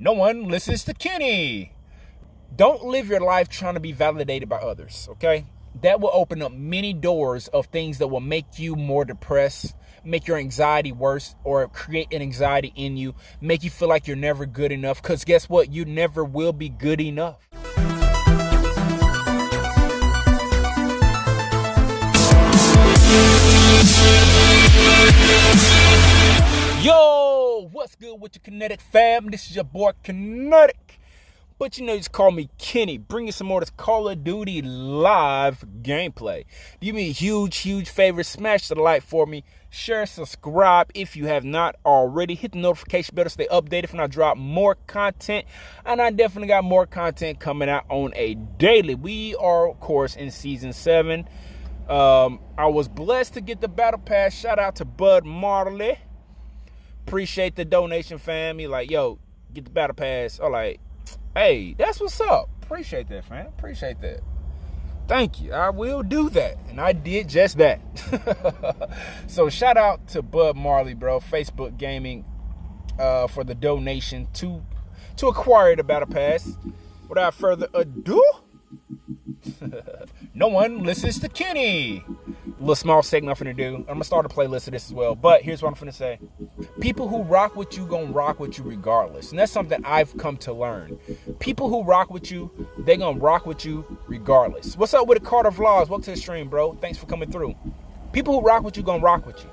No one listens to Kenny. Don't live your life trying to be validated by others, okay? That will open up many doors of things that will make you more depressed, make your anxiety worse, or create an anxiety in you, make you feel like you're never good enough. Because guess what? You never will be good enough. Yo, what's good with your Kinetic fam? This is your boy Kinetic. But you know, just call me Kenny. Bring you some more of this Call of Duty live gameplay. Do me a huge favor. Smash the like for me. Share, subscribe if you have not already. Hit the notification bell to stay updated when I drop more content. And I definitely got more content coming out on a daily. We are, of course, in Season 7. I was blessed to get the Battle Pass. Shout out to Bud Marley. Appreciate the donation, fam. He like, yo, get the Battle Pass. I'm like, hey, that's what's up. Appreciate that, fam. Appreciate that. Thank you. I will do that. And I did just that. So shout out to Bud Marley, bro. Facebook Gaming for the donation to acquire the Battle Pass. Without further ado, no one listens to Kenny. Little small segment I'm finna do. I'm gonna start a playlist of this as well. But here's what I'm finna say. People who rock with you gonna rock with you regardless. And that's something I've come to learn. People who rock with you, they gonna rock with you regardless. What's up with the Carter Vlogs? Welcome to the stream, bro. Thanks for coming through. People who rock with you gonna rock with you.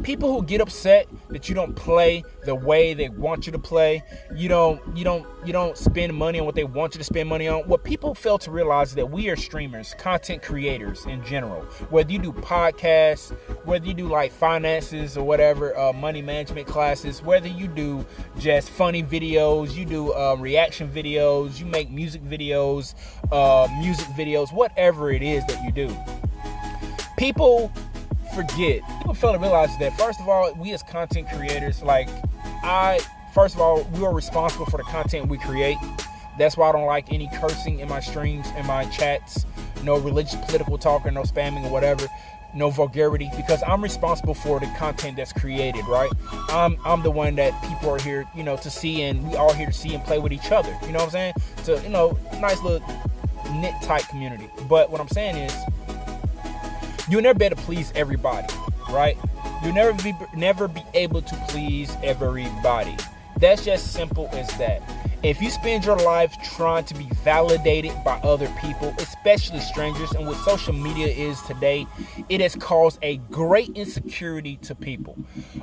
People who get upset that you don't play the way they want you to play, you don't spend money on what they want you to spend money on. What people fail to realize is that we are streamers, content creators in general. Whether you do podcasts, whether you do like finances or whatever, money management classes, whether you do just funny videos, you do reaction videos, you make music videos, whatever it is that you do. People fail to realize that, first of all, we as content creators, we are responsible for the content we create. That's why I don't like any cursing in my streams, in my chats, no religious, political talk, or no spamming or whatever, no vulgarity, because I'm responsible for the content that's created, right? I'm the one that people are here, to see, and we all here to see and play with each other. You know what I'm saying? So, nice little knit tight community. But what I'm saying is, you'll never be able to please everybody, right? You'll never be able to please everybody. That's just simple as that. If you spend your life trying to be validated by other people, especially strangers, and what social media is today, it has caused a great insecurity to people.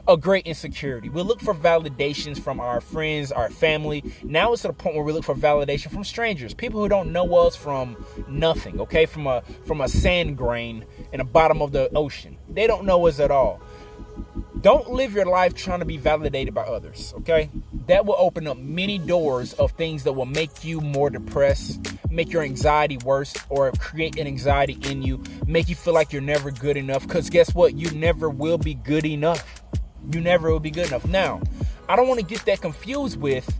A great insecurity. We look for validations from our friends, our family. Now it's to the point where we look for validation from strangers, people who don't know us from nothing, okay? From a sand grain in the bottom of the ocean. They don't know us at all. Don't live your life trying to be validated by others, okay? That will open up many doors of things that will make you more depressed, make your anxiety worse, or create an anxiety in you, make you feel like you're never good enough. Because guess what? You never will be good enough. You never will be good enough. Now, I don't want to get that confused with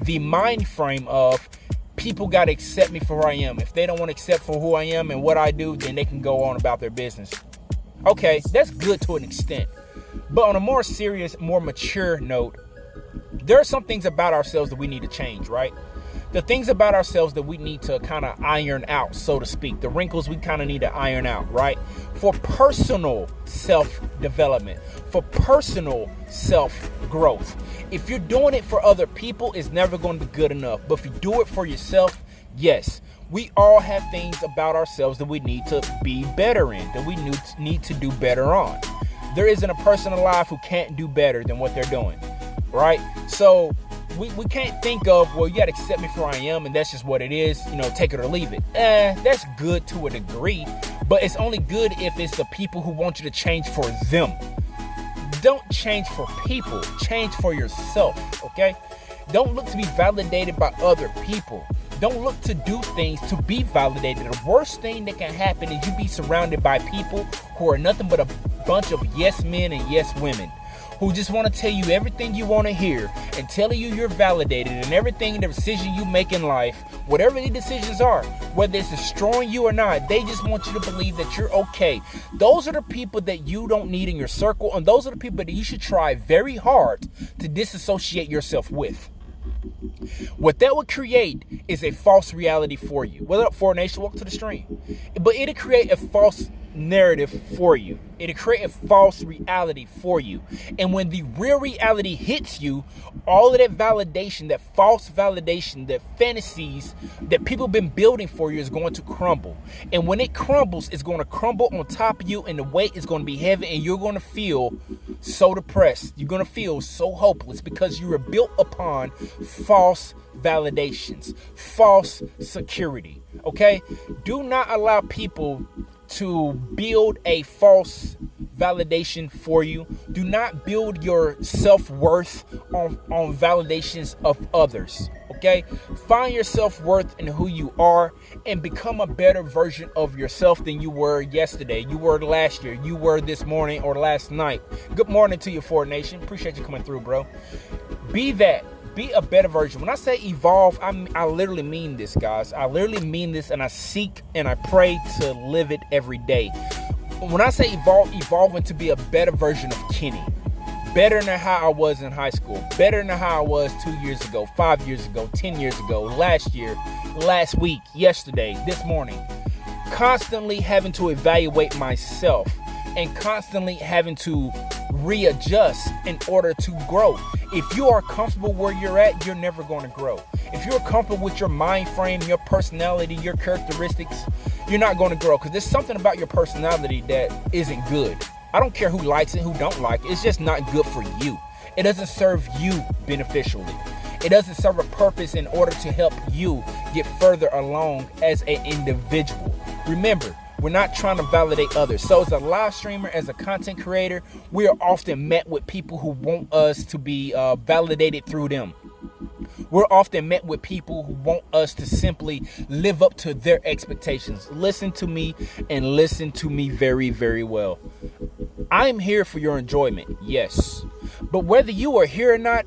the mind frame of people got to accept me for who I am. If they don't want to accept for who I am and what I do, then they can go on about their business. Okay, that's good to an extent. But on a more serious, more mature note, there are some things about ourselves that we need to change, right? The things about ourselves that we need to kind of iron out, so to speak. The wrinkles we kind of need to iron out, right? For personal self-development, for personal self-growth. If you're doing it for other people, it's never going to be good enough. But if you do it for yourself, yes. We all have things about ourselves that we need to be better in, that we need to do better on. There isn't a person alive who can't do better than what they're doing, right? So we can't think of, well, you got to accept me for who I am, and that's just what it is, take it or leave it. That's good to a degree, but it's only good if it's the people who want you to change for them. Don't change for people, change for yourself, okay? Don't look to be validated by other people. Don't look to do things to be validated. The worst thing that can happen is you be surrounded by people who are nothing but a bunch of yes men and yes women who just want to tell you everything you want to hear and telling you you're validated, and everything, the decision you make in life, whatever the decisions are, whether it's destroying you or not, they just want you to believe that you're okay. Those are the people that you don't need in your circle, and those are the people that you should try very hard to disassociate yourself with. What that would create is a false reality for you. What up, Ford Nation? Welcome to the stream. But it'll create a false narrative for you. It'll create a false reality for you. And when the real reality hits you, all of that validation, that false validation, that fantasies that people have been building for you is going to crumble. And when it crumbles, it's going to crumble on top of you, and the weight is going to be heavy, and you're going to feel so depressed. You're going to feel so hopeless because you were built upon false validations, false security. Okay? Do not allow people to build a false validation for you. Do not build your self-worth on validations of others. Okay? Find your self-worth in who you are and become a better version of yourself than you were yesterday, you were last year, you were this morning or last night. Good morning to you, Ford Nation. Appreciate you coming through, bro. Be that. Be a better version. When I say evolve, I literally mean this, guys. I literally mean this, and I seek and I pray to live it every day. When I say evolving to be a better version of Kenny. Better than how I was in high school. Better than how I was 2 years ago, 5 years ago, 10 years ago, last year, last week, yesterday, this morning. Constantly having to evaluate myself and constantly having to readjust in order to grow. If you are comfortable where you're at, you're never going to grow. If you're comfortable with your mind frame, your personality, your characteristics, you're not going to grow, because there's something about your personality that isn't good. I don't care who likes it, who don't like it. It's just not good for you. It doesn't serve you beneficially. It doesn't serve a purpose in order to help you get further along as an individual. Remember, we're not trying to validate others. So as a live streamer, as a content creator, we are often met with people who want us to be validated through them. We're often met with people who want us to simply live up to their expectations. Listen to me and listen to me very, very well. I'm here for your enjoyment, yes. But whether you are here or not,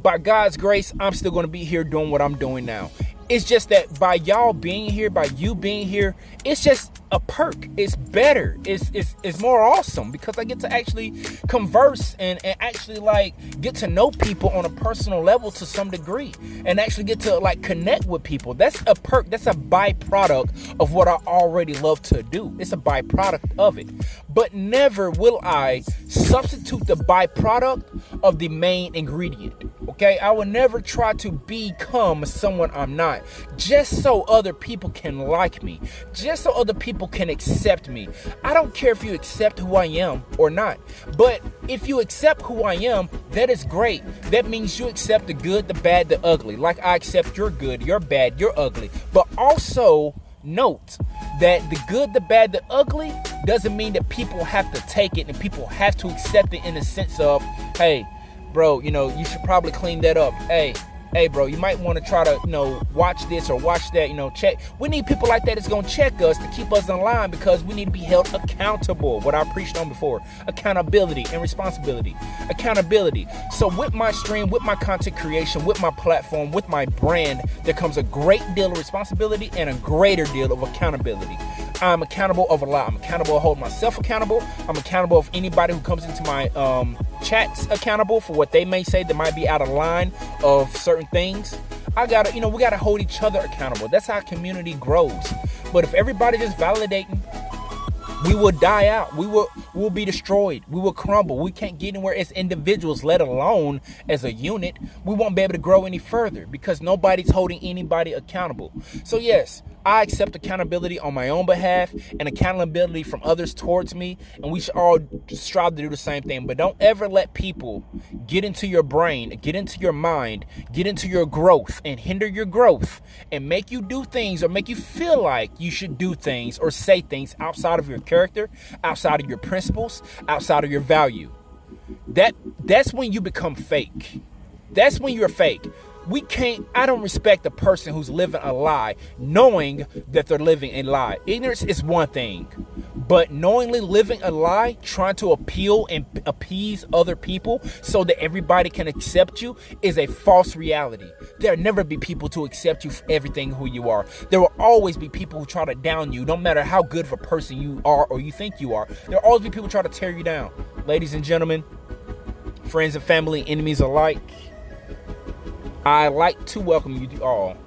by God's grace, I'm still going to be here doing what I'm doing now. It's just that by y'all being here, by you being here, it's just a perk. It's better. It's more awesome because I get to actually converse and actually like get to know people on a personal level to some degree and actually get to like connect with people. That's a perk. That's a byproduct of what I already love to do. It's a byproduct of it. But never will I substitute the byproduct of the main ingredient. Okay? I will never try to become someone I'm not just so other people can like me, just so other people can accept me. I don't care if you accept who I am or not, but if you accept who I am, that is great. That means you accept the good, the bad, the ugly. Like I accept your good, your bad, your ugly. But also note that the good, the bad, the ugly doesn't mean that people have to take it and people have to accept it in the sense of, hey, bro, you know, you should probably clean that up. Hey, bro, you might want to try to, watch this or watch that, check. We need people like that that's going to check us to keep us in line because we need to be held accountable. What I preached on before, accountability and responsibility. Accountability. So with my stream, with my content creation, with my platform, with my brand, there comes a great deal of responsibility and a greater deal of accountability. I'm accountable of a lot. I'm accountable to hold myself accountable. I'm accountable of anybody who comes into my chats accountable for what they may say that might be out of line of certain things. We gotta hold each other accountable. That's how community grows. But if everybody just validating, we will die out. We'll be destroyed. We will crumble. We can't get anywhere as individuals, let alone as a unit. We won't be able to grow any further because nobody's holding anybody accountable. So yes, I accept accountability on my own behalf and accountability from others towards me, and we should all strive to do the same thing. But don't ever let people get into your brain, get into your mind, get into your growth and hinder your growth and make you do things or make you feel like you should do things or say things outside of your character, outside of your principles, outside of your value. That's when you become fake. That's when you're fake. I don't respect a person who's living a lie, knowing that they're living a lie. Ignorance is one thing, but knowingly living a lie, trying to appeal and appease other people so that everybody can accept you is a false reality. There'll never be people to accept you for everything who you are. There will always be people who try to down you, no matter how good of a person you are or you think you are. There will always be people who try to tear you down. Ladies and gentlemen, friends and family, enemies alike, I like to welcome you all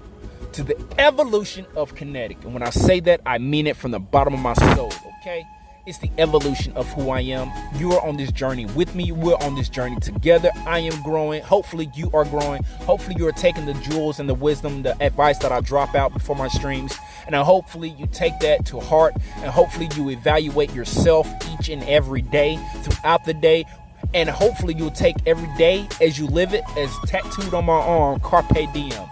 to the evolution of Kinetic. And when I say that, I mean it from the bottom of my soul, okay? It's the evolution of who I am. You are on this journey with me. We're on this journey together. I am growing. Hopefully you are growing. Hopefully you are taking the jewels and the wisdom, the advice that I drop out before my streams. And hopefully you take that to heart. And hopefully you evaluate yourself each and every day throughout the day. And hopefully you'll take every day as you live it, as tattooed on my arm, Carpe Diem.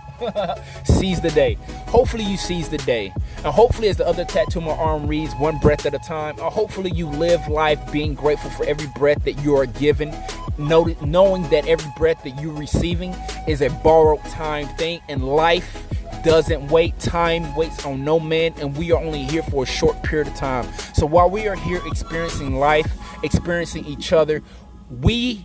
Seize the day. Hopefully you seize the day. And hopefully, as the other tattoo on my arm reads, one breath at a time. Or hopefully you live life being grateful for every breath that you are given, knowing that every breath that you're receiving is a borrowed time thing. And life doesn't wait. Time waits on no man, and we are only here for a short period of time. So while we are here experiencing life, experiencing each other, we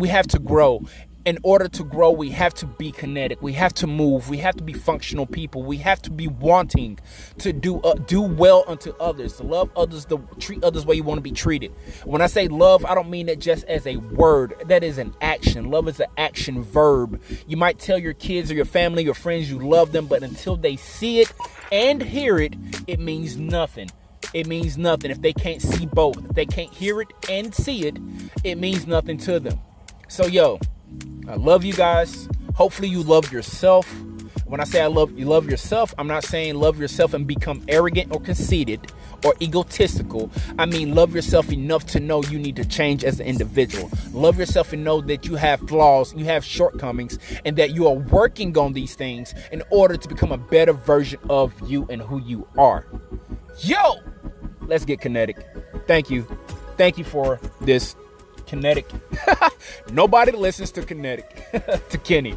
have to grow. In order to grow, we have to be kinetic. We have to move. We have to be functional people. We have to be wanting to do well unto others, to love others, to treat others the way you want to be treated. When I say love, I don't mean that just as a word. That is an action. Love is an action verb. You might tell your kids or your family, your friends you love them, but until they see it and hear it, it means nothing. It means nothing. If they can't see both, if they can't hear it and see it, it means nothing to them. So, I love you guys. Hopefully you love yourself. When I say you love yourself, I'm not saying love yourself and become arrogant or conceited or egotistical. I mean love yourself enough to know you need to change as an individual. Love yourself and know that you have flaws, you have shortcomings, and that you are working on these things in order to become a better version of you and who you are. Let's get kinetic. Thank you. Thank you for this. Kinetic. Nobody listens to Kinetic. To Kenny.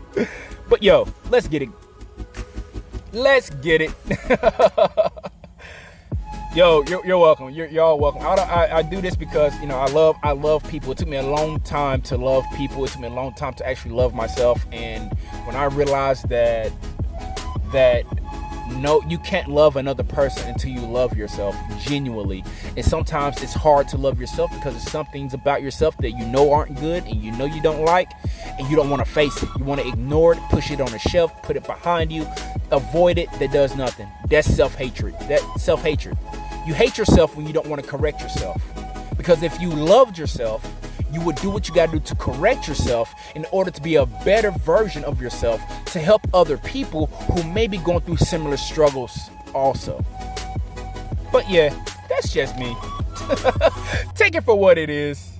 But let's get it. Let's get it. You're welcome. You're all welcome. I do this because I love people. It took me a long time to love people. It took me a long time to actually love myself. And when I realized that no, you can't love another person until you love yourself genuinely. And sometimes it's hard to love yourself because there's some things about yourself that you know aren't good and you know you don't like, and you don't want to face it. You want to ignore it, push it on a shelf, put it behind you, avoid it. That does nothing. That's self-hatred. That's self-hatred. You hate yourself when you don't want to correct yourself. Because if you loved yourself, you would do what you got to do to correct yourself in order to be a better version of yourself, to help other people who may be going through similar struggles also. But that's just me. Take it for what it is.